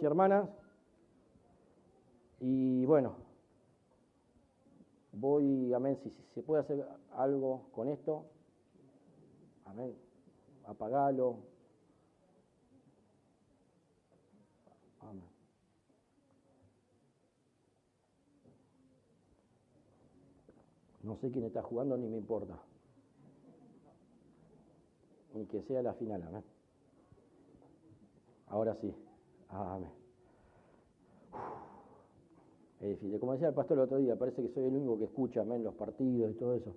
hermanos y hermanas. Y bueno, amén, si se puede hacer algo con esto, amén, apagalo. Amén. No sé quién está jugando, ni me importa. Ni que sea la final, amén. Ahora sí, amén. Es difícil. Como decía el pastor el otro día, parece que soy el único que escucha, amén, los partidos y todo eso.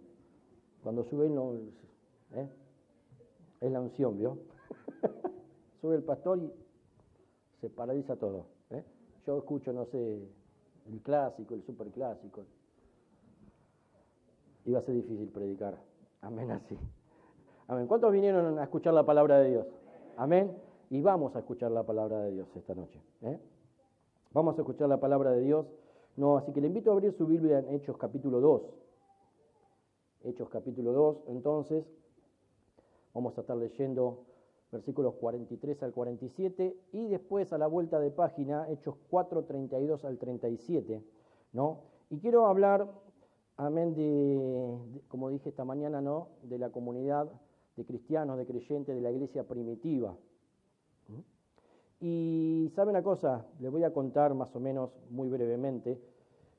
Cuando sube no, es la unción, ¿vio? Sube el pastor y se paraliza todo. Yo escucho, no sé, el clásico, el superclásico. Iba a ser difícil predicar. Amén, así. Amén. ¿Cuántos vinieron a escuchar la palabra de Dios? Amén. Y vamos a escuchar la palabra de Dios esta noche. Vamos a escuchar la palabra de Dios. No, así que le invito a abrir su Biblia en Hechos capítulo 2. Hechos capítulo 2, entonces, vamos a estar leyendo versículos 43 al 47 y después a la vuelta de página, Hechos 4, 32 al 37, ¿no? Y quiero hablar, amén, como dije esta mañana, ¿no?, de la comunidad de cristianos, de creyentes, de la iglesia primitiva. Y sabe una cosa, les voy a contar más o menos muy brevemente,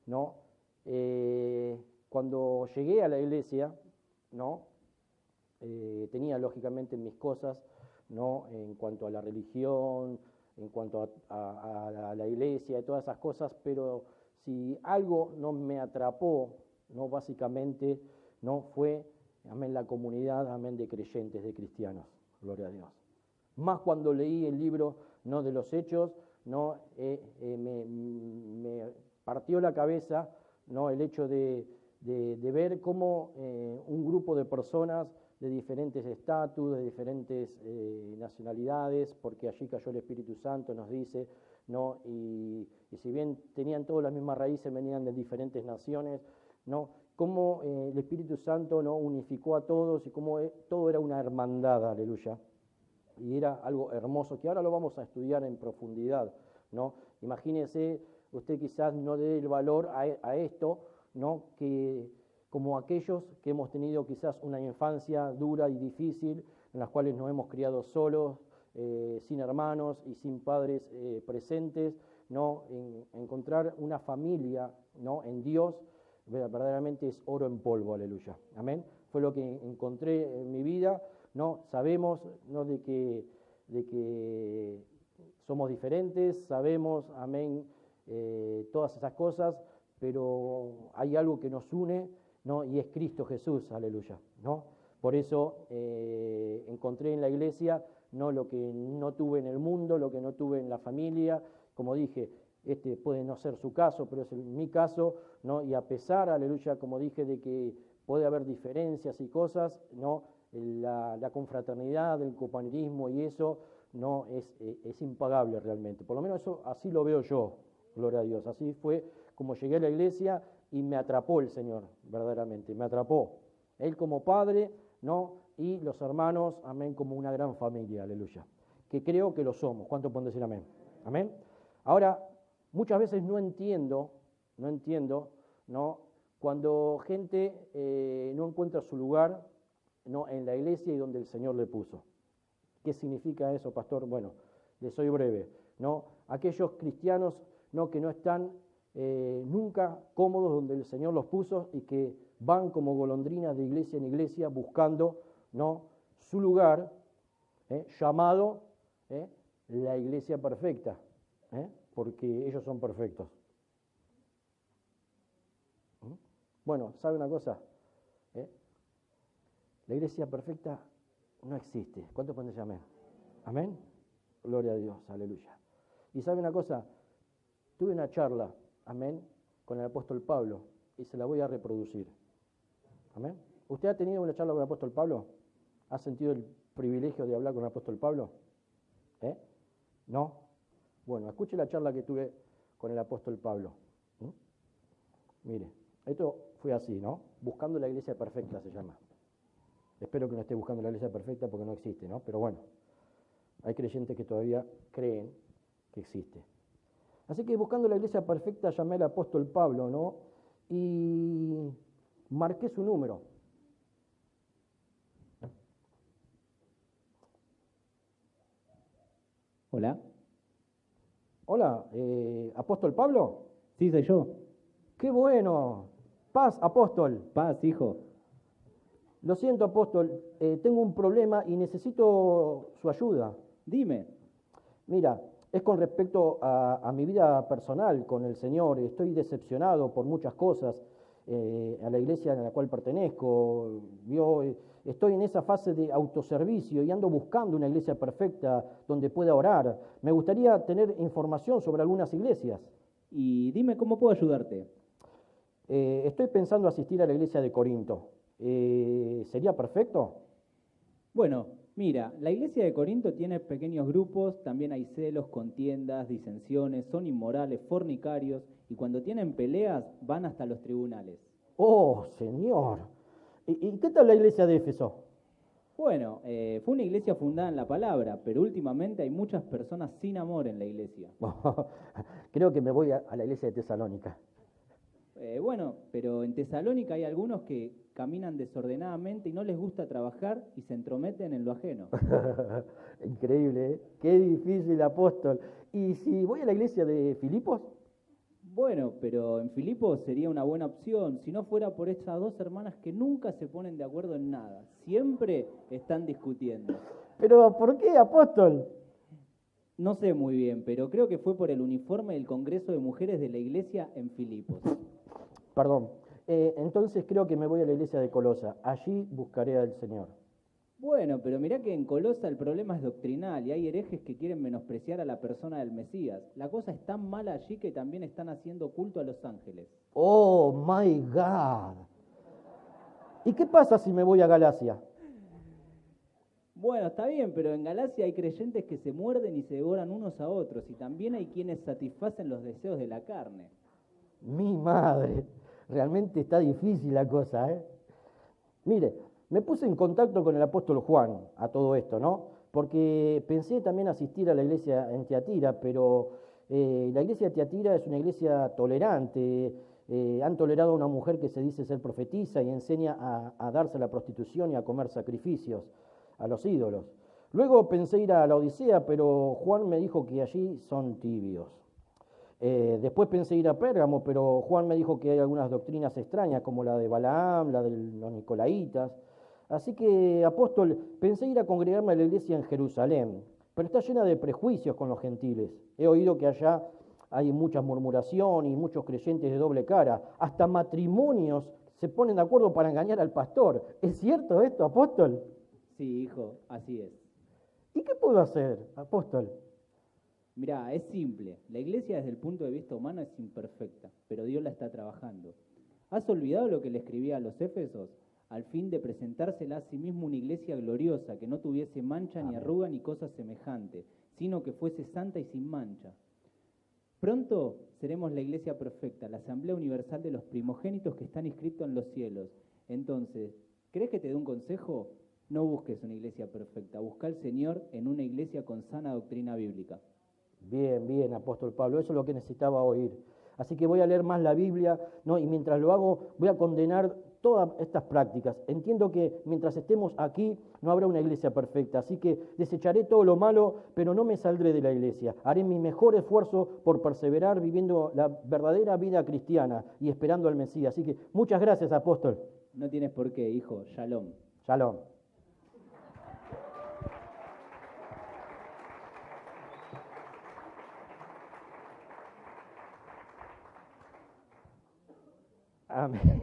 ¿no? Cuando llegué a la iglesia, ¿no?, tenía lógicamente mis cosas, ¿no?, en cuanto a la religión, en cuanto a la iglesia y todas esas cosas, pero si algo no me atrapó, ¿no?, básicamente, ¿no?, fue, amén, la comunidad, amén, de creyentes, de cristianos, gloria a Dios. Más cuando leí el libro, ¿no?, de los Hechos, ¿no?, me partió la cabeza, ¿no?, el hecho de ver cómo un grupo de personas de diferentes estatus, de diferentes nacionalidades, porque allí cayó el Espíritu Santo, nos dice, ¿no?, y si bien tenían todas las mismas raíces, venían de diferentes naciones, ¿no?, cómo el Espíritu Santo, ¿no?, unificó a todos y cómo todo era una hermandad, aleluya. Y era algo hermoso, que ahora lo vamos a estudiar en profundidad, ¿no? Imagínese, usted quizás no dé el valor a esto, ¿no?, que como aquellos que hemos tenido quizás una infancia dura y difícil, en las cuales nos hemos criado solos, sin hermanos y sin padres presentes, ¿no?, encontrar una familia, ¿no?, en Dios, verdaderamente es oro en polvo, aleluya, amén. Fue lo que encontré en mi vida, ¿no? Sabemos, ¿no?, de que somos diferentes, sabemos, amén, todas esas cosas, pero hay algo que nos une, ¿no?, y es Cristo Jesús, aleluya, ¿no? Por eso encontré en la iglesia, ¿no?, lo que no tuve en el mundo, lo que no tuve en la familia. Como dije, este puede no ser su caso, pero es mi caso, ¿no? Y a pesar, aleluya, como dije, de que puede haber diferencias y cosas, ¿no?, la confraternidad, el compañerismo y eso, no es impagable realmente. Por lo menos eso así lo veo yo, gloria a Dios. Así fue como llegué a la iglesia y me atrapó el Señor, verdaderamente, me atrapó. Él como padre, ¿no?, y los hermanos, amén, como una gran familia, aleluya. Que creo que lo somos. ¿Cuánto pueden decir amén? Amén. Ahora, muchas veces no entiendo, ¿no?, cuando gente no encuentra su lugar, ¿no?, en la iglesia y donde el Señor le puso. ¿Qué significa eso, pastor? Bueno, les soy breve, ¿no? Aquellos cristianos, ¿no?, que no están nunca cómodos donde el Señor los puso y que van como golondrinas de iglesia en iglesia buscando, ¿no?, su lugar, llamado la iglesia perfecta, porque ellos son perfectos. Bueno, ¿sabe una cosa? La iglesia perfecta no existe. ¿Cuántos pueden decir amén? Amén. Gloria a Dios, aleluya. Y ¿sabe una cosa? Tuve una charla, amén, con el apóstol Pablo y se la voy a reproducir. Amén. ¿Usted ha tenido una charla con el apóstol Pablo? ¿Ha sentido el privilegio de hablar con el apóstol Pablo? ¿No? Bueno, escuche la charla que tuve con el apóstol Pablo. Mire, esto fue así, ¿no? Buscando la iglesia perfecta se llama. Espero que no esté buscando la iglesia perfecta porque no existe, ¿no? Pero bueno, hay creyentes que todavía creen que existe. Así que buscando la iglesia perfecta llamé al apóstol Pablo, ¿no? Y marqué su número. Hola. Hola, apóstol Pablo. Sí, soy yo. Qué bueno. Paz, apóstol. Paz, hijo. Lo siento, apóstol, tengo un problema y necesito su ayuda. Dime. Mira, es con respecto a mi vida personal con el Señor. Estoy decepcionado por muchas cosas, a la iglesia a la cual pertenezco. Estoy en esa fase de autoservicio y ando buscando una iglesia perfecta donde pueda orar. Me gustaría tener información sobre algunas iglesias. Y dime cómo puedo ayudarte. Estoy pensando asistir a la iglesia de Corinto. ¿Sería perfecto? Bueno, mira, la iglesia de Corinto tiene pequeños grupos, también hay celos, contiendas, disensiones, son inmorales, fornicarios, y cuando tienen peleas van hasta los tribunales. Oh, Señor. ¿Y qué tal la iglesia de Éfeso? Bueno, fue una iglesia fundada en la palabra, pero últimamente hay muchas personas sin amor en la iglesia. Creo que me voy a la iglesia de Tesalónica. Bueno, pero en Tesalónica hay algunos que caminan desordenadamente y no les gusta trabajar y se entrometen en lo ajeno. Increíble, ¿eh? Qué difícil, apóstol. ¿Y si voy a la iglesia de Filipos? Bueno, pero en Filipos sería una buena opción si no fuera por esas dos hermanas que nunca se ponen de acuerdo en nada, siempre están discutiendo. ¿Pero por qué, apóstol? No sé muy bien, pero creo que fue por el uniforme del Congreso de Mujeres de la iglesia en Filipos. Perdón. Entonces creo que me voy a la iglesia de Colosa. Allí buscaré al Señor. Bueno, pero mirá que en Colosa el problema es doctrinal y hay herejes que quieren menospreciar a la persona del Mesías. La cosa es tan mala allí que también están haciendo culto a los ángeles. Oh, my God. ¿Y qué pasa si me voy a Galacia? Bueno, está bien, pero en Galacia hay creyentes que se muerden y se devoran unos a otros, y también hay quienes satisfacen los deseos de la carne. Mi madre, realmente está difícil la cosa, ¿eh? Mire, me puse en contacto con el apóstol Juan a todo esto, ¿no? Porque pensé también asistir a la iglesia en Tiatira, pero la iglesia de Tiatira es una iglesia tolerante. Han tolerado a una mujer que se dice ser profetisa y enseña a darse a la prostitución y a comer sacrificios a los ídolos. Luego pensé ir a la Odisea, pero Juan me dijo que allí son tibios. Después pensé ir a Pérgamo, pero Juan me dijo que hay algunas doctrinas extrañas, como la de Balaam, la de los Nicolaitas. Así que, apóstol, pensé ir a congregarme a la iglesia en Jerusalén, pero está llena de prejuicios con los gentiles. He oído que allá hay mucha murmuración y muchos creyentes de doble cara. Hasta matrimonios se ponen de acuerdo para engañar al pastor. ¿Es cierto esto, apóstol? Sí, hijo, así es. ¿Y qué puedo hacer, apóstol? Mirá, es simple. La iglesia desde el punto de vista humano es imperfecta, pero Dios la está trabajando. ¿Has olvidado lo que le escribía a los Éfesos? Al fin de presentársela a sí mismo una iglesia gloriosa, que no tuviese mancha ni arruga ni cosa semejante, sino que fuese santa y sin mancha. Pronto seremos la iglesia perfecta, la asamblea universal de los primogénitos que están inscritos en los cielos. Entonces, ¿querés que te dé un consejo? No busques una iglesia perfecta, busca al Señor en una iglesia con sana doctrina bíblica. Bien, bien, apóstol Pablo, eso es lo que necesitaba oír. Así que voy a leer más la Biblia, ¿no? Y mientras lo hago voy a condenar todas estas prácticas. Entiendo que mientras estemos aquí no habrá una iglesia perfecta, así que desecharé todo lo malo, pero no me saldré de la iglesia. Haré mi mejor esfuerzo por perseverar viviendo la verdadera vida cristiana y esperando al Mesías. Así que muchas gracias, apóstol. No tienes por qué, hijo. Shalom. Shalom. Amén.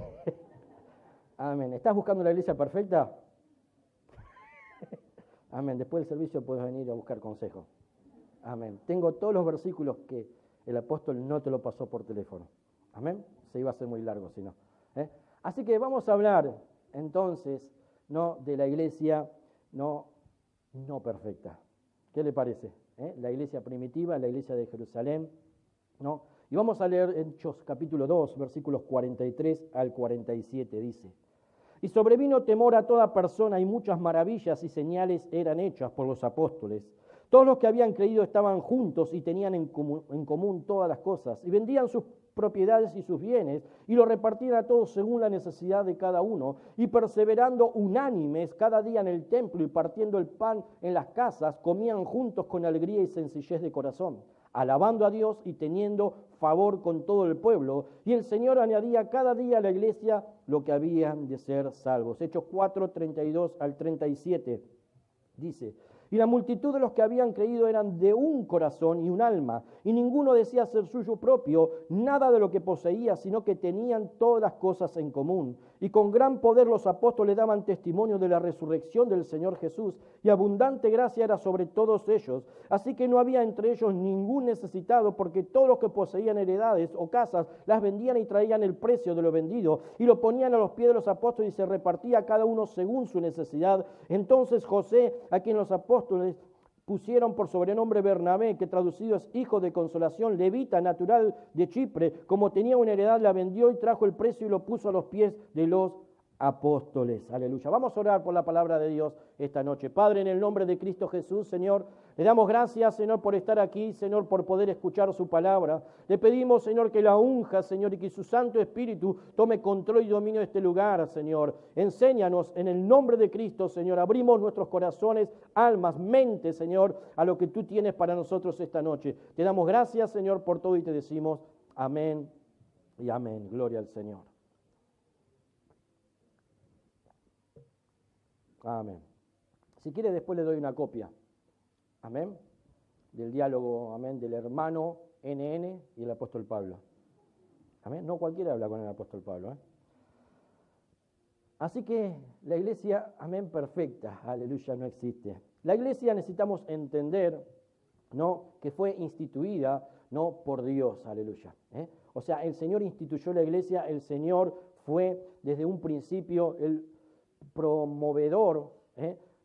Amén. ¿Estás buscando la iglesia perfecta? Amén. Después del servicio puedes venir a buscar consejo. Amén. Tengo todos los versículos que el apóstol no te lo pasó por teléfono. Amén. Se iba a hacer muy largo si no. Así que vamos a hablar entonces, ¿no?, de la iglesia no perfecta. ¿Qué le parece? La iglesia primitiva, la iglesia de Jerusalén, ¿no? Y vamos a leer Hechos capítulo 2, versículos 43 al 47, dice: Y sobrevino temor a toda persona y muchas maravillas y señales eran hechas por los apóstoles. Todos los que habían creído estaban juntos y tenían en común todas las cosas, y vendían sus propiedades y sus bienes, y lo repartían a todos según la necesidad de cada uno, y perseverando unánimes cada día en el templo y partiendo el pan en las casas, comían juntos con alegría y sencillez de corazón, alabando a Dios y teniendo favor con todo el pueblo. Y el Señor añadía cada día a la iglesia lo que habían de ser salvos. Hechos 4, 32 al 37 dice: y la multitud de los que habían creído eran de un corazón y un alma, y ninguno decía ser suyo propio nada de lo que poseía, sino que tenían todas las cosas en común. Y con gran poder los apóstoles daban testimonio de la resurrección del Señor Jesús, y abundante gracia era sobre todos ellos. Así que no había entre ellos ningún necesitado, porque todos los que poseían heredades o casas las vendían y traían el precio de lo vendido, y lo ponían a los pies de los apóstoles, y se repartía cada uno según su necesidad. Entonces José, a quien los apóstoles pusieron por sobrenombre Bernabé, que traducido es hijo de consolación, levita, natural de Chipre, como tenía una heredad, la vendió y trajo el precio y lo puso a los pies de los apóstoles. Aleluya. Vamos a orar por la palabra de Dios esta noche. Padre, en el nombre de Cristo Jesús, Señor, le damos gracias, Señor, por estar aquí, Señor, por poder escuchar su palabra. Le pedimos, Señor, que la unja, Señor, y que su Santo Espíritu tome control y dominio de este lugar, Señor. Enséñanos en el nombre de Cristo, Señor. Abrimos nuestros corazones, almas, mentes, Señor, a lo que tú tienes para nosotros esta noche. Te damos gracias, Señor, por todo y te decimos amén y amén. Gloria al Señor. Amén. Si quiere, después le doy una copia. Amén. Del diálogo, amén, del hermano NN y el apóstol Pablo. Amén. No cualquiera habla con el apóstol Pablo. Así que la iglesia, amén, perfecta, aleluya, no existe. La iglesia necesitamos entender, ¿no?, que fue instituida, ¿no?, por Dios, aleluya. O sea, el Señor instituyó la iglesia, el Señor fue desde un principio el promovedor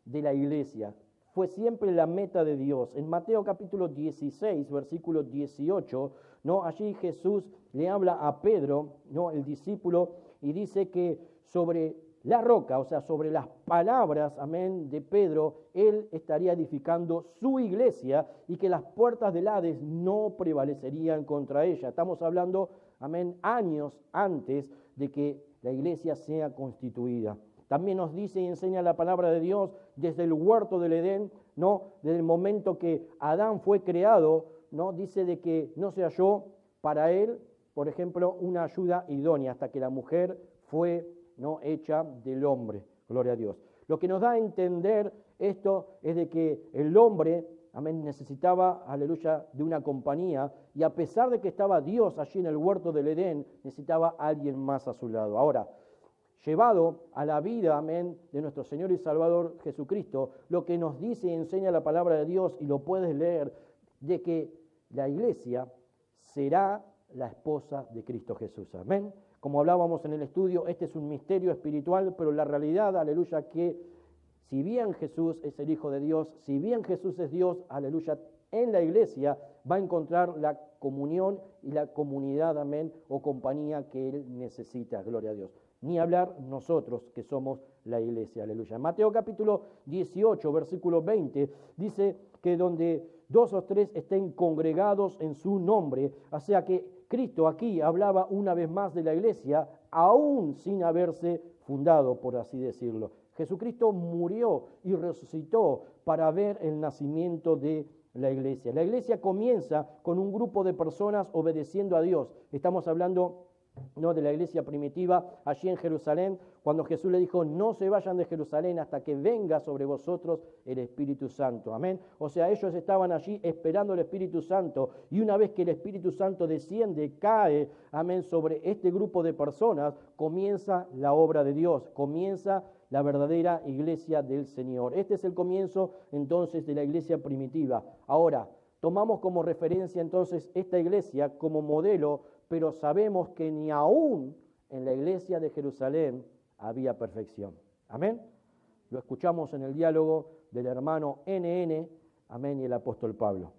de la iglesia. Fue siempre la meta de Dios. En Mateo capítulo 16, versículo 18, ¿no?, allí Jesús le habla a Pedro, ¿no?, el discípulo, y dice que sobre la roca, o sea, sobre las palabras, amén, de Pedro, él estaría edificando su iglesia y que las puertas del Hades no prevalecerían contra ella. Estamos hablando, amén, años antes de que la iglesia sea constituida. También nos dice y enseña la palabra de Dios desde el huerto del Edén, ¿no?, desde el momento que Adán fue creado, ¿no?, dice de que no se halló para él, por ejemplo, una ayuda idónea hasta que la mujer fue, ¿no?, hecha del hombre. Gloria a Dios. Lo que nos da a entender esto es de que el hombre, amén, necesitaba, aleluya, de una compañía, y a pesar de que estaba Dios allí en el huerto del Edén, necesitaba a alguien más a su lado. Ahora, llevado a la vida, amén, de nuestro Señor y Salvador Jesucristo, lo que nos dice y enseña la palabra de Dios, y lo puedes leer, de que la iglesia será la esposa de Cristo Jesús, amén. Como hablábamos en el estudio, este es un misterio espiritual, pero la realidad, aleluya, que si bien Jesús es el Hijo de Dios, si bien Jesús es Dios, aleluya, en la iglesia va a encontrar la comunión y la comunidad, amén, o compañía que Él necesita, gloria a Dios. Ni hablar nosotros que somos la iglesia, aleluya. Mateo capítulo 18, versículo 20, dice que donde 2 o 3 estén congregados en su nombre, o sea que Cristo aquí hablaba una vez más de la iglesia, aún sin haberse fundado, por así decirlo. Jesucristo murió y resucitó para ver el nacimiento de la iglesia. La iglesia comienza con un grupo de personas obedeciendo a Dios. Estamos hablando, ¿no?, de la iglesia primitiva allí en Jerusalén, cuando Jesús le dijo: no se vayan de Jerusalén hasta que venga sobre vosotros el Espíritu Santo. Amén. O sea, ellos estaban allí esperando el Espíritu Santo, y una vez que el Espíritu Santo desciende, cae, amén, sobre este grupo de personas, comienza la obra de Dios, comienza la verdadera iglesia del Señor. Este es el comienzo entonces de la iglesia primitiva. Ahora, tomamos como referencia entonces esta iglesia como modelo, pero sabemos que ni aún en la iglesia de Jerusalén había perfección. Amén. Lo escuchamos en el diálogo del hermano NN, amén, y el apóstol Pablo.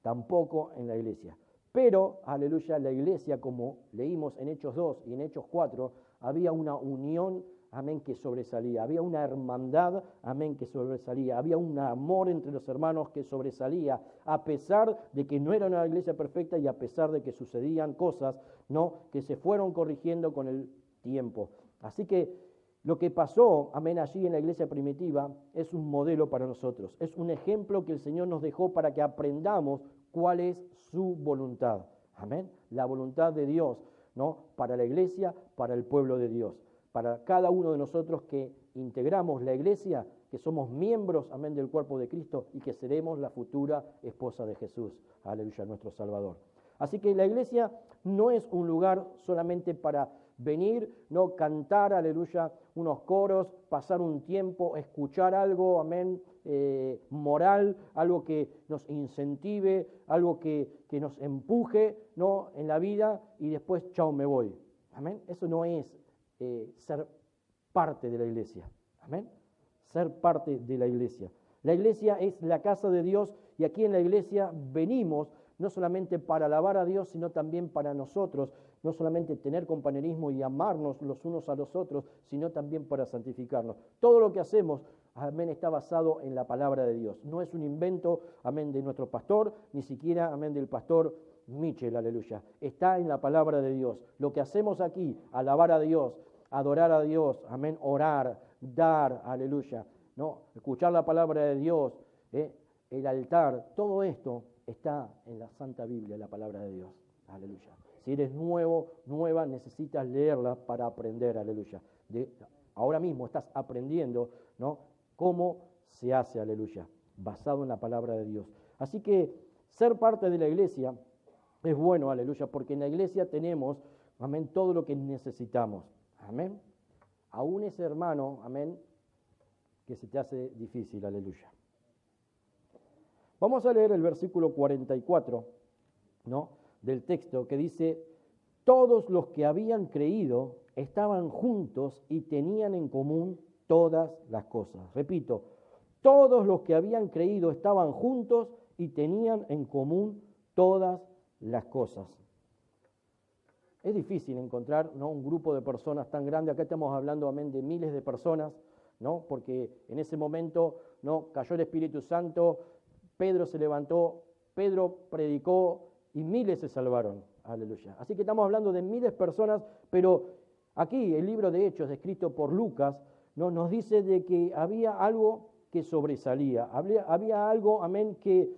Tampoco en la iglesia. Pero, aleluya, la iglesia, como leímos en Hechos 2 y en Hechos 4, había una unión, amén, que sobresalía. Había una hermandad, amén, que sobresalía. Había un amor entre los hermanos que sobresalía, a pesar de que no era una iglesia perfecta y a pesar de que sucedían cosas, ¿no?, que se fueron corrigiendo con el tiempo. Así que lo que pasó, amén, allí en la iglesia primitiva es un modelo para nosotros. Es un ejemplo que el Señor nos dejó para que aprendamos cuál es su voluntad. Amén. La voluntad de Dios, ¿no?, para la iglesia, para el pueblo de Dios. Para cada uno de nosotros que integramos la iglesia, que somos miembros, amén, del cuerpo de Cristo y que seremos la futura esposa de Jesús. Aleluya, nuestro Salvador. Así que la iglesia no es un lugar solamente para venir, no cantar, aleluya, unos coros, pasar un tiempo, escuchar algo, amén, moral, algo que nos incentive, algo que nos empuje, ¿no?, en la vida y después, chao, me voy. Amén. Eso no es ser parte de la iglesia. Amén. Ser parte de la iglesia. La iglesia es la casa de Dios y aquí en la iglesia venimos no solamente para alabar a Dios, sino también para nosotros, no solamente tener compañerismo y amarnos los unos a los otros, sino también para santificarnos. Todo lo que hacemos, amén, está basado en la palabra de Dios. No es un invento, amén, de nuestro pastor, ni siquiera, amén, del pastor Michel, aleluya. Está en la palabra de Dios. Lo que hacemos aquí, alabar a Dios, adorar a Dios, amén, orar, dar, aleluya, ¿no?, escuchar la palabra de Dios, el altar, todo esto está en la Santa Biblia, la palabra de Dios. Aleluya. Si eres nuevo, nueva, necesitas leerla para aprender. Aleluya. Ahora mismo estás aprendiendo, ¿no?, cómo se hace. Aleluya. Basado en la palabra de Dios. Así que ser parte de la iglesia es bueno. Aleluya. Porque en la iglesia tenemos, amén, todo lo que necesitamos. Amén. Aún ese hermano, amén, que se te hace difícil. Aleluya. Vamos a leer el versículo 44, ¿no?, del texto que dice: todos los que habían creído estaban juntos y tenían en común todas las cosas. Repito, todos los que habían creído estaban juntos y tenían en común todas las cosas. Es difícil encontrar, ¿no?, un grupo de personas tan grande. Acá estamos hablando, amén, de miles de personas, ¿no?, porque en ese momento, ¿no?, cayó el Espíritu Santo, Pedro se levantó, Pedro predicó y miles se salvaron. Aleluya. Así que estamos hablando de miles de personas, pero aquí el libro de Hechos, escrito por Lucas, ¿no?, nos dice de que había algo que sobresalía. Había algo, amén, que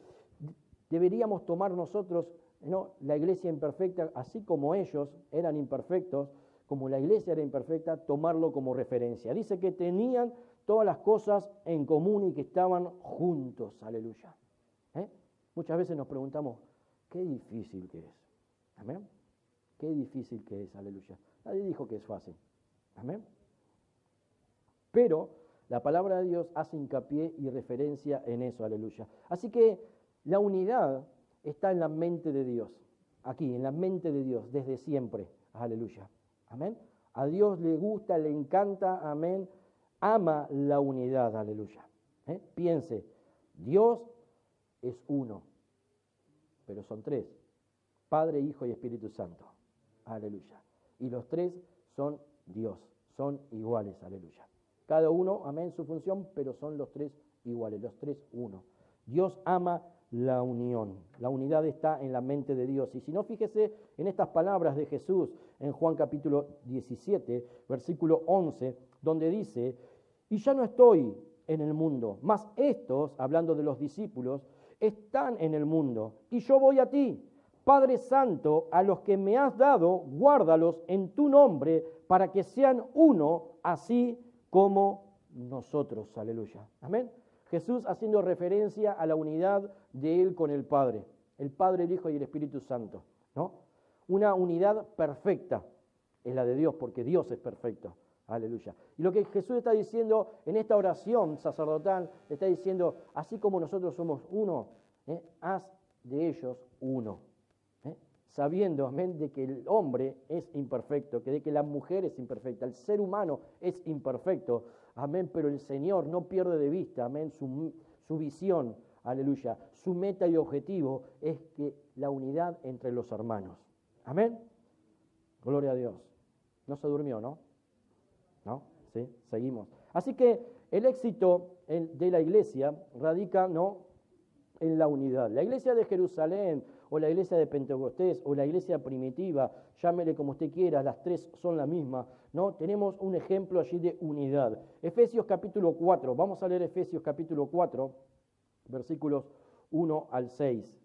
deberíamos tomar nosotros, ¿no?, la iglesia imperfecta, así como ellos eran imperfectos, como la iglesia era imperfecta, tomarlo como referencia. Dice que tenían todas las cosas en común y que estaban juntos. Aleluya. Muchas veces nos preguntamos, qué difícil que es. Amén. Qué difícil que es. Aleluya. Nadie dijo que es fácil. Amén. Pero la palabra de Dios hace hincapié y referencia en eso. Aleluya. Así que la unidad está en la mente de Dios. Aquí, en la mente de Dios, desde siempre. Aleluya. Amén. A Dios le gusta, le encanta, amén, ama la unidad. Aleluya. Piense, Dios es uno, pero son tres: Padre, Hijo y Espíritu Santo. Aleluya. Y los tres son Dios, son iguales. Aleluya. Cada uno, amén, su función, pero son los tres iguales, los tres uno. Dios ama la unión. La unidad está en la mente de Dios. Y si no, fíjese en estas palabras de Jesús en Juan capítulo 17, versículo 11, donde dice: y ya no estoy en el mundo, mas estos, hablando de los discípulos, están en el mundo, y yo voy a ti. Padre Santo, a los que me has dado, guárdalos en tu nombre, para que sean uno, así como nosotros. Aleluya. Amén. Jesús haciendo referencia a la unidad de Él con el Padre, el Padre, el Hijo y el Espíritu Santo, ¿no? Una unidad perfecta es la de Dios, porque Dios es perfecto. Aleluya. Y lo que Jesús está diciendo en esta oración sacerdotal, está diciendo, así como nosotros somos uno, haz de ellos uno. Sabiendo, amén, de que el hombre es imperfecto, de que la mujer es imperfecta, el ser humano es imperfecto, amén, pero el Señor no pierde de vista, amén, su visión, aleluya, su meta y objetivo es que la unidad entre los hermanos. Amén. Gloria a Dios. No se durmió, ¿no? ¿No? ¿sí? Seguimos. Así que el éxito de la iglesia radica, ¿no?, en la unidad. La iglesia de Jerusalén, o la iglesia de Pentecostés, o la iglesia primitiva, llámele como usted quiera, las tres son la misma, ¿no? Tenemos un ejemplo allí de unidad. Efesios capítulo 4, vamos a leer Efesios capítulo 4, versículos 1 al 6.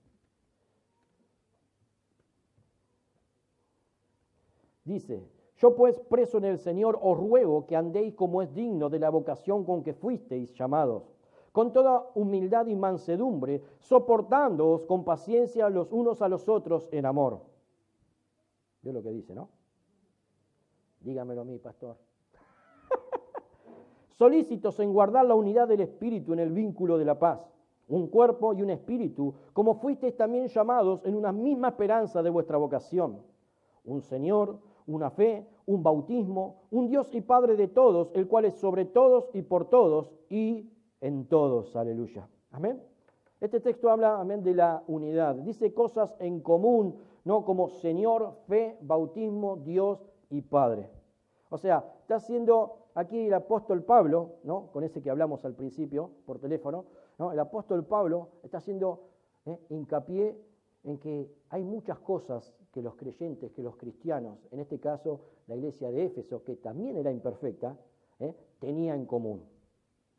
Dice: yo pues, preso en el Señor, os ruego que andéis como es digno de la vocación con que fuisteis llamados, con toda humildad y mansedumbre, soportándoos con paciencia los unos a los otros en amor. ¿Ve lo que dice, no? Dígamelo a mí, pastor. Solícitos en guardar la unidad del Espíritu en el vínculo de la paz, un cuerpo y un espíritu, como fuisteis también llamados en una misma esperanza de vuestra vocación. Un Señor, una fe, un bautismo, un Dios y Padre de todos, el cual es sobre todos y por todos y en todos. Aleluya. Amén. Este texto habla, amén, de la unidad. Dice cosas en común, ¿no? Como Señor, fe, bautismo, Dios y Padre. O sea, está haciendo aquí el apóstol Pablo, ¿no?, con ese que hablamos al principio por teléfono, ¿no? El apóstol Pablo está haciendo hincapié en que hay muchas cosas que los creyentes, que los cristianos, en este caso la iglesia de Éfeso, que también era imperfecta, tenía en común.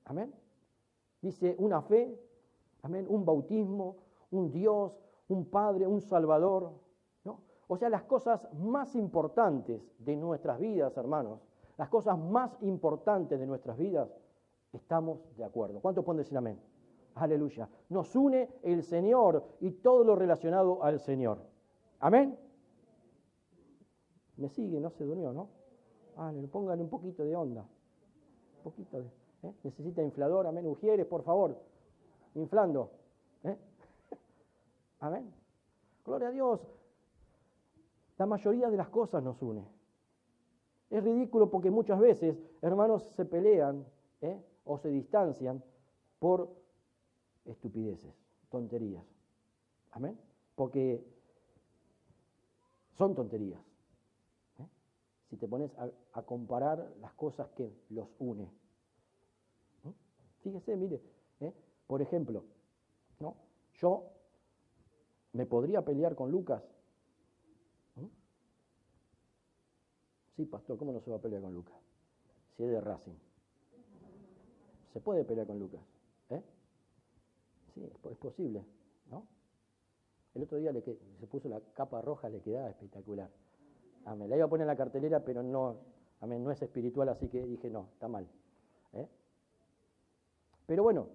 Amén. Dice una fe, amén, un bautismo, un Dios, un Padre, un Salvador, ¿no? O sea, las cosas más importantes de nuestras vidas, hermanos, las cosas más importantes de nuestras vidas, estamos de acuerdo. ¿Cuántos pueden decir amén? Aleluya. Nos une el Señor y todo lo relacionado al Señor. Amén. Me sigue, no se durmió, ¿no? Póngale un poquito de onda. Un poquito de... Necesita inflador, amén. Ujieres, por favor. Inflando. Amén. Gloria a Dios. La mayoría de las cosas nos une. Es ridículo porque muchas veces, hermanos, se pelean o se distancian por estupideces, tonterías. Amén. Porque son tonterías. Si te pones a comparar las cosas que los une. Fíjese, mire, por ejemplo, ¿no?, yo me podría pelear con Lucas. Sí, pastor, ¿cómo no se va a pelear con Lucas? Si es de Racing. Se puede pelear con Lucas. Sí, es posible, ¿no? El otro día se puso la capa roja, le quedaba espectacular. Amén. La iba a poner en la cartelera, pero no, amén, no es espiritual, así que dije, no, está mal. Pero bueno,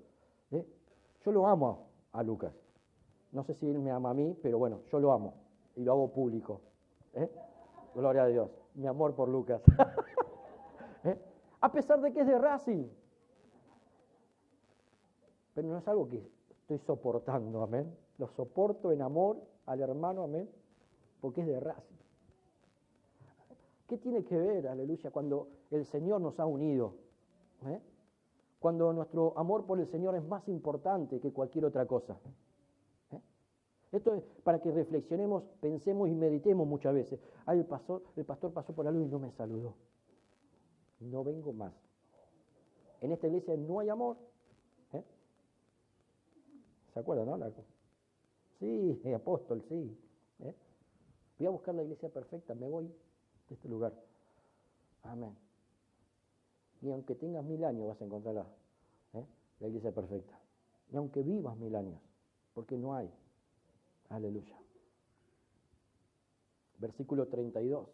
yo lo amo a Lucas. No sé si él me ama a mí, pero bueno, yo lo amo y lo hago público. Gloria a Dios. Mi amor por Lucas. A pesar de que es de Racing. Pero no es algo que estoy soportando, amén. Lo soporto en amor al hermano, amén, porque es de Racing. ¿Qué tiene que ver, aleluya, cuando el Señor nos ha unido? Cuando nuestro amor por el Señor es más importante que cualquier otra cosa. Esto es para que reflexionemos, pensemos y meditemos muchas veces. El pastor pasó por algo y no me saludó. No vengo más. En esta iglesia no hay amor. ¿Se acuerdan, no? Sí, apóstol, sí. Voy a buscar la iglesia perfecta, me voy de este lugar. Amén. Ni aunque tengas 1000 años vas a encontrar la iglesia perfecta. Ni aunque vivas 1000 años, porque no hay. Aleluya. Versículo 32.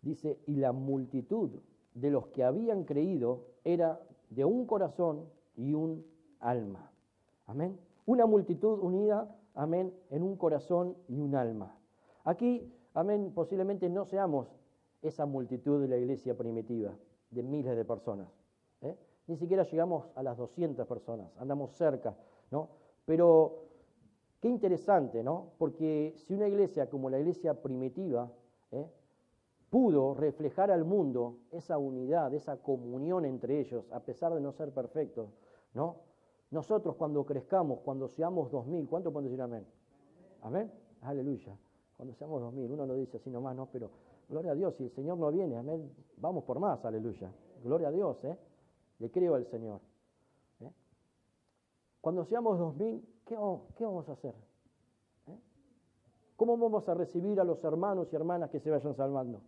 Dice, y la multitud de los que habían creído era de un corazón y un alma. Amén. Una multitud unida, amén, en un corazón y un alma. Aquí, amén, posiblemente no seamos esa multitud de la iglesia primitiva, de miles de personas. Ni siquiera llegamos a las 200 personas, andamos cerca, ¿no? Pero qué interesante, ¿no? Porque si una iglesia como la iglesia primitiva pudo reflejar al mundo esa unidad, esa comunión entre ellos, a pesar de no ser perfectos, ¿no? Nosotros cuando crezcamos, cuando seamos 2000, ¿cuánto pueden decir amén? Amén, aleluya. Cuando seamos 2000, uno lo dice así nomás, ¿no? Pero gloria a Dios, si el Señor no viene, amén, vamos por más, aleluya. Gloria a Dios, le creo al Señor. Cuando seamos 2000, ¿qué vamos a hacer? ¿Cómo vamos a recibir a los hermanos y hermanas que se vayan salvando?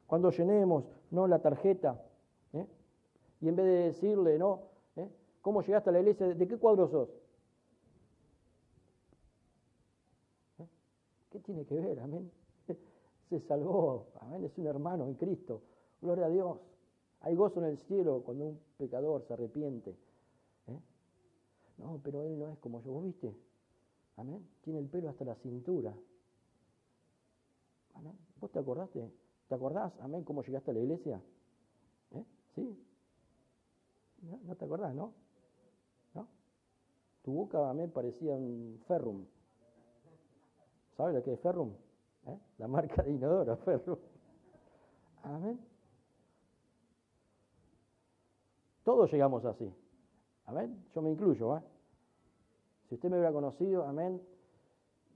Cuando llenemos, ¿no?, la tarjeta, y en vez de decirle, ¿no?, ¿cómo llegaste a la iglesia? ¿De qué cuadro sos? ¿Qué tiene que ver? Amén. Se salvó, amén, es un hermano en Cristo. Gloria a Dios. Hay gozo en el cielo cuando un pecador se arrepiente. No, pero él no es como yo, ¿vos viste? Amén. Tiene el pelo hasta la cintura. Amén. ¿Vos te acordaste? ¿Te acordás, amén, cómo llegaste a la iglesia? ¿Sí? ¿No te acordás, no? ¿No? Tu boca, amén, parecía un ferrum. ¿Sabes lo que es ferrum? La marca de inodoro, ferrum. Amén. Todos llegamos así. Amén. Yo me incluyo, Si usted me hubiera conocido, amén,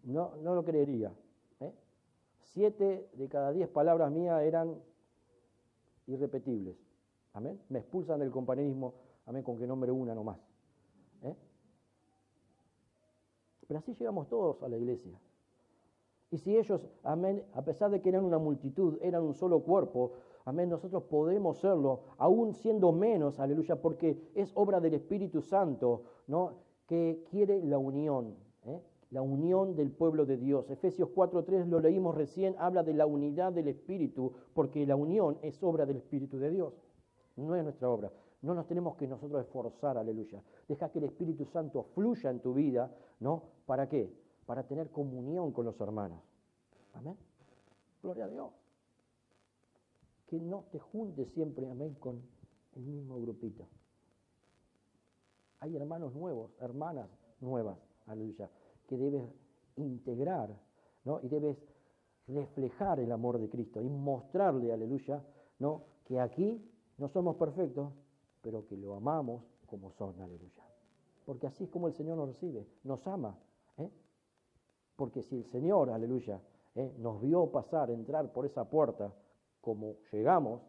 no lo creería. 7 de cada 10 palabras mías eran irrepetibles. Amén. Me expulsan del compañerismo, amén, con que nombre una nomás. Pero así llegamos todos a la iglesia. Y si ellos, amén, a pesar de que eran una multitud, eran un solo cuerpo, amén, nosotros podemos serlo, aún siendo menos, aleluya, porque es obra del Espíritu Santo, ¿no?, que quiere la unión del pueblo de Dios. Efesios 4:3 lo leímos recién, habla de la unidad del Espíritu, porque la unión es obra del Espíritu de Dios, no es nuestra obra. No nos tenemos que nosotros esforzar, aleluya. Deja que el Espíritu Santo fluya en tu vida, ¿no? ¿Para qué? Para tener comunión con los hermanos. Amén. Gloria a Dios. Que no te juntes siempre, amén, con el mismo grupito. Hay hermanos nuevos, hermanas nuevas, aleluya, que debes integrar, ¿no? Y debes reflejar el amor de Cristo y mostrarle, aleluya, ¿no?, que aquí no somos perfectos, pero que lo amamos como son, aleluya. Porque así es como el Señor nos recibe, nos ama. Porque si el Señor, aleluya, nos vio pasar, entrar por esa puerta como llegamos,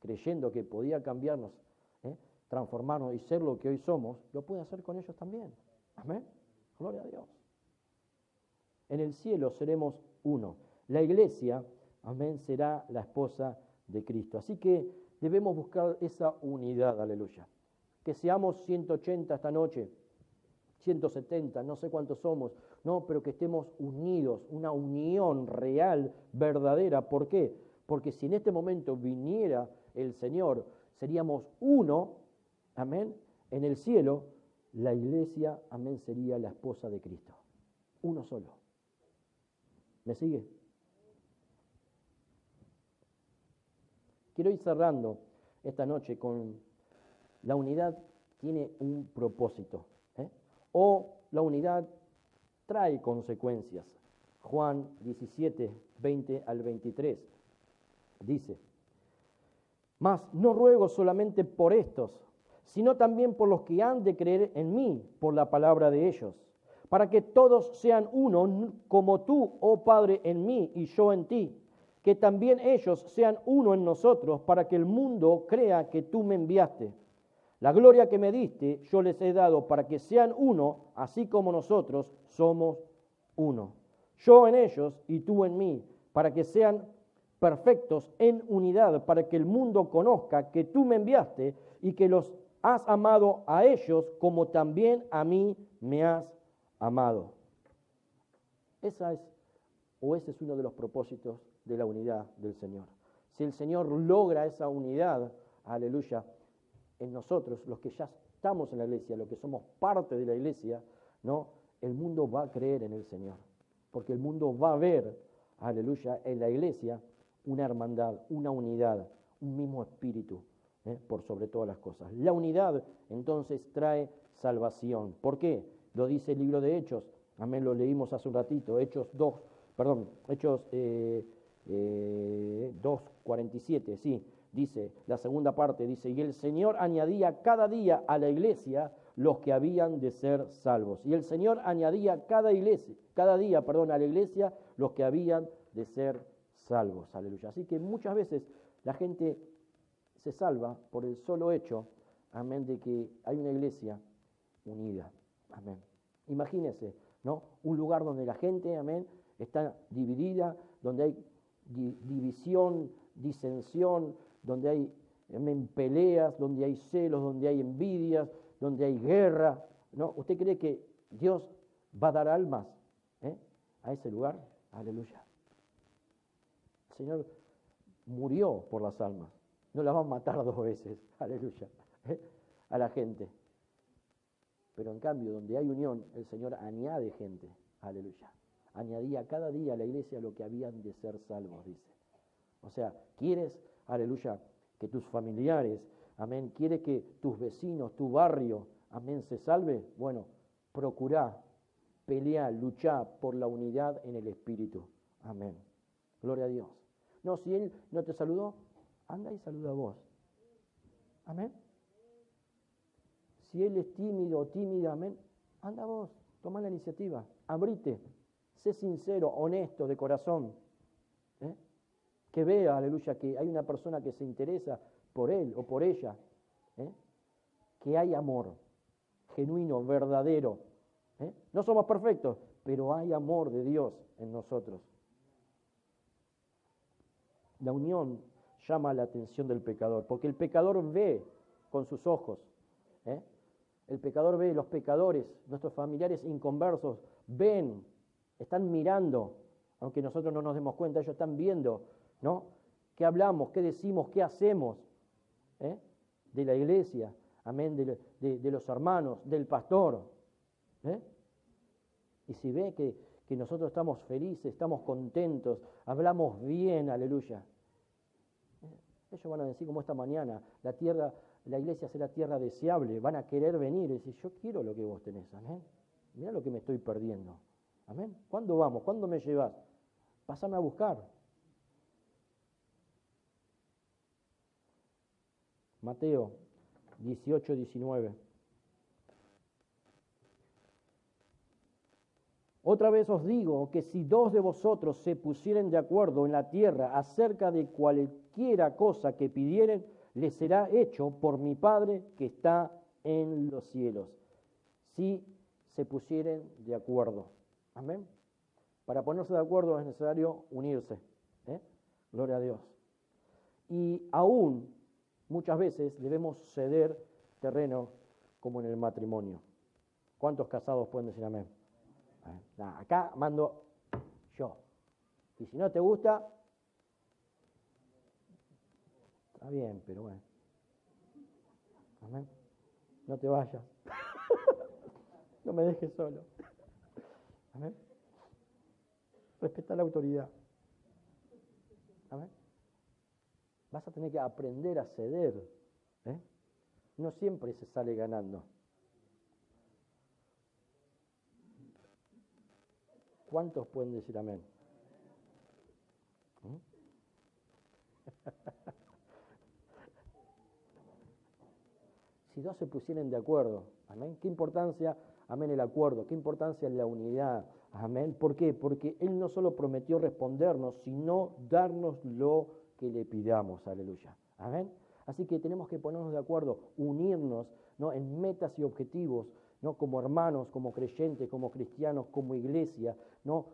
creyendo que podía cambiarnos, transformarnos y ser lo que hoy somos, lo puede hacer con ellos también. Amén. Gloria a Dios. En el cielo seremos uno. La iglesia, amén, será la esposa de Cristo. Así que debemos buscar esa unidad, aleluya. Que seamos 180 esta noche, 170, no sé cuántos somos, no, pero que estemos unidos, una unión real, verdadera. ¿Por qué? Porque si en este momento viniera el Señor, seríamos uno, amén, en el cielo, la iglesia, amén, sería la esposa de Cristo. Uno solo. ¿Me sigue? Quiero ir cerrando esta noche con la unidad tiene un propósito, o la unidad trae consecuencias. Juan 17, 20 al 23 dice: mas no ruego solamente por estos, sino también por los que han de creer en mí por la palabra de ellos, para que todos sean uno, como tú, oh Padre, en mí y yo en ti, que también ellos sean uno en nosotros, para que el mundo crea que tú me enviaste. La gloria que me diste yo les he dado, para que sean uno, así como nosotros somos uno. Yo en ellos y tú en mí, para que sean perfectos en unidad, para que el mundo conozca que tú me enviaste y que los has amado a ellos como también a mí me has amado. Ese es uno de los propósitos de la unidad del Señor. Si el Señor logra esa unidad, aleluya, en nosotros, los que ya estamos en la iglesia, los que somos parte de la iglesia, ¿no?, el mundo va a creer en el Señor, porque el mundo va a ver, aleluya, en la iglesia una hermandad, una unidad, un mismo espíritu, por sobre todas las cosas. La unidad, entonces, trae salvación. ¿Por qué? Lo dice el libro de Hechos, amén, lo leímos hace un ratito, Hechos 2:47, sí, dice, la segunda parte dice, y el Señor añadía cada día a la iglesia los que habían de ser salvos. Y el Señor añadía cada día, a la iglesia los que habían de ser salvos. Aleluya. Así que muchas veces la gente se salva por el solo hecho, amén, de que hay una iglesia unida. Amén. Imagínense, ¿no? Un lugar donde la gente, amén, está dividida, donde hay división, disensión, donde hay, amén, peleas, donde hay celos, donde hay envidias, donde hay guerra, ¿no? ¿Usted cree que Dios va a dar almas a ese lugar? Aleluya. El Señor murió por las almas, no las va a matar 2 veces, aleluya, a la gente. Pero en cambio, donde hay unión, el Señor añade gente, aleluya. Añadía cada día a la iglesia lo que habían de ser salvos, dice. O sea, ¿quieres, aleluya, que tus familiares, amén, quiere que tus vecinos, tu barrio, amén, se salve? Bueno, procurá, peleá, luchá por la unidad en el Espíritu. Amén. Gloria a Dios. No, si Él no te saludó, anda y saluda a vos. Amén. Si Él es tímido o tímida, amén, anda vos, toma la iniciativa, abrite, sé sincero, honesto, de corazón. Que vea, aleluya, que hay una persona que se interesa por él o por ella, que hay amor genuino, verdadero. No somos perfectos, pero hay amor de Dios en nosotros. La unión llama la atención del pecador, porque el pecador ve con sus ojos. El pecador ve, los pecadores, nuestros familiares inconversos, ven, están mirando, aunque nosotros no nos demos cuenta, ellos están viendo, ¿no? ¿Qué hablamos? ¿Qué decimos? ¿Qué hacemos? De la iglesia, amén, de los hermanos, del pastor. Y si ve que nosotros estamos felices, estamos contentos, hablamos bien, aleluya. Ellos van a decir como esta mañana, la iglesia será tierra deseable, van a querer venir y decir, yo quiero lo que vos tenés, amén. Mirá lo que me estoy perdiendo, amén. ¿Cuándo vamos? ¿Cuándo me llevas? Pásame a buscar. Mateo 18:19. Otra vez os digo que si 2 de vosotros se pusieren de acuerdo en la tierra acerca de cualquiera cosa que pidieren, les será hecho por mi Padre que está en los cielos. Si se pusieren de acuerdo. Amén. Para ponerse de acuerdo es necesario unirse. Gloria a Dios. Y aún muchas veces debemos ceder terreno como en el matrimonio. ¿Cuántos casados pueden decir amén? Acá mando yo. Y si no te gusta, está bien, pero bueno. Amén. No te vayas. No me dejes solo. Amén. Respeta la autoridad. Amén. Vas a tener que aprender a ceder. No siempre se sale ganando. ¿Cuántos pueden decir amén? Si 2 se pusieran de acuerdo, amén. ¿Qué importancia, amén, el acuerdo? ¿Qué importancia la unidad? Amén. ¿Por qué? Porque Él no solo prometió respondernos, sino darnos lo que le pidamos. Aleluya. Amén. Así que tenemos que ponernos de acuerdo, unirnos, ¿no?, en metas y objetivos, ¿no?, como hermanos, como creyentes, como cristianos, como iglesia, ¿no?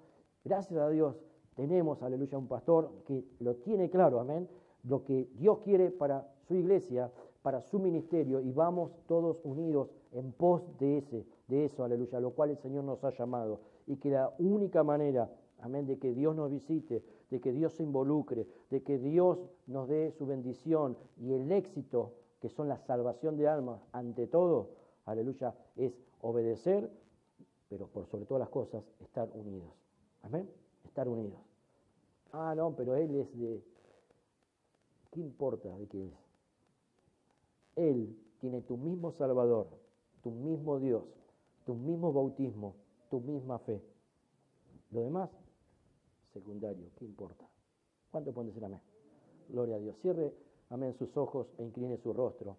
Gracias a Dios tenemos, aleluya, un pastor que lo tiene claro, amén, lo que Dios quiere para su iglesia, para su ministerio, y vamos todos unidos en pos de eso, aleluya, lo cual el Señor nos ha llamado, y que la única manera, amén, de que Dios nos visite, de que Dios se involucre, de que Dios nos dé su bendición y el éxito, que son la salvación de almas, ante todo, aleluya, es obedecer, pero por sobre todas las cosas, estar unidos. Amén, estar unidos. Ah, no, pero Él es de... ¿Qué importa de qué es? Él tiene tu mismo Salvador, tu mismo Dios, tu mismo bautismo, tu misma fe. Lo demás, secundario, ¿qué importa? ¿Cuánto pueden decir amén? Gloria a Dios. Cierre, amén, sus ojos e incline su rostro.